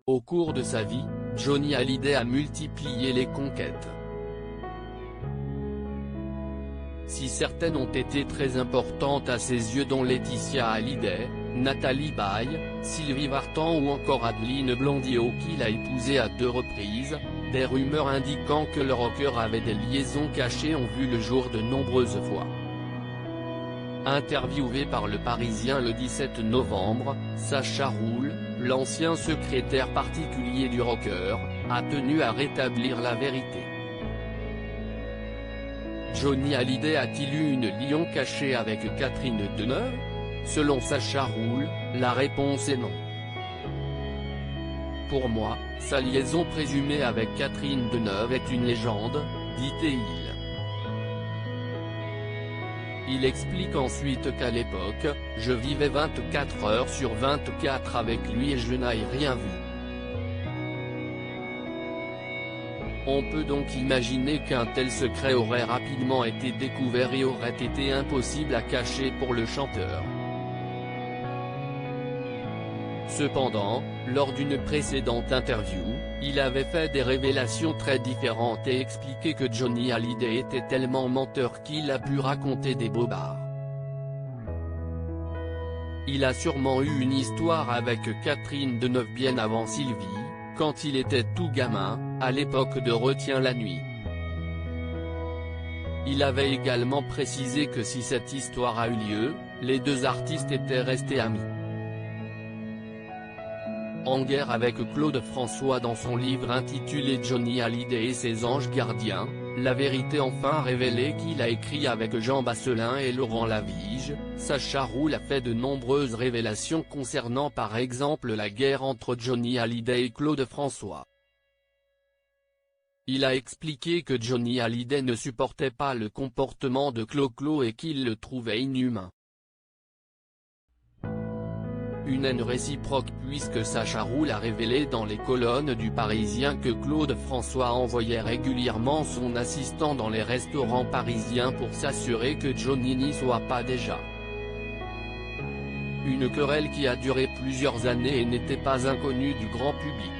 Au cours de sa vie, Johnny Hallyday a multiplié les conquêtes. Si certaines ont été très importantes à ses yeux dont Laetitia Hallyday, Nathalie Baye, Sylvie Vartan ou encore Adeline Blondiot qu'il a épousée à 2 reprises, des rumeurs indiquant que le rocker avait des liaisons cachées ont vu le jour de nombreuses fois. Interviewé par Le Parisien le 17 novembre, Sacha Roule, l'ancien secrétaire particulier du rocker, a tenu à rétablir la vérité. Johnny Hallyday a-t-il eu une liaison cachée avec Catherine Deneuve? Selon Sacha Roule, la réponse est non. Pour moi, sa liaison présumée avec Catherine Deneuve est une légende, dit-il. Il explique ensuite qu'à l'époque, je vivais 24 heures sur 24 avec lui et je n'ai rien vu. On peut donc imaginer qu'un tel secret aurait rapidement été découvert et aurait été impossible à cacher pour le chanteur. Cependant, lors d'une précédente interview, il avait fait des révélations très différentes et expliqué que Johnny Hallyday était tellement menteur qu'il a pu raconter des bobards. Il a sûrement eu une histoire avec Catherine Deneuve bien avant Sylvie, quand il était tout gamin, à l'époque de Retiens la nuit. Il avait également précisé que si cette histoire a eu lieu, les 2 artistes étaient restés amis. En guerre avec Claude François dans son livre intitulé Johnny Hallyday et ses anges gardiens, la vérité enfin révélée qu'il a écrit avec Jean Basselin et Laurent Lavige, Sacha Roule a fait de nombreuses révélations concernant par exemple la guerre entre Johnny Hallyday et Claude François. Il a expliqué que Johnny Hallyday ne supportait pas le comportement de Clo-Clo et qu'il le trouvait inhumain. Une haine réciproque puisque Sacha Roule a révélé dans les colonnes du Parisien que Claude François envoyait régulièrement son assistant dans les restaurants parisiens pour s'assurer que Johnny n'y soit pas déjà. Une querelle qui a duré plusieurs années et n'était pas inconnue du grand public.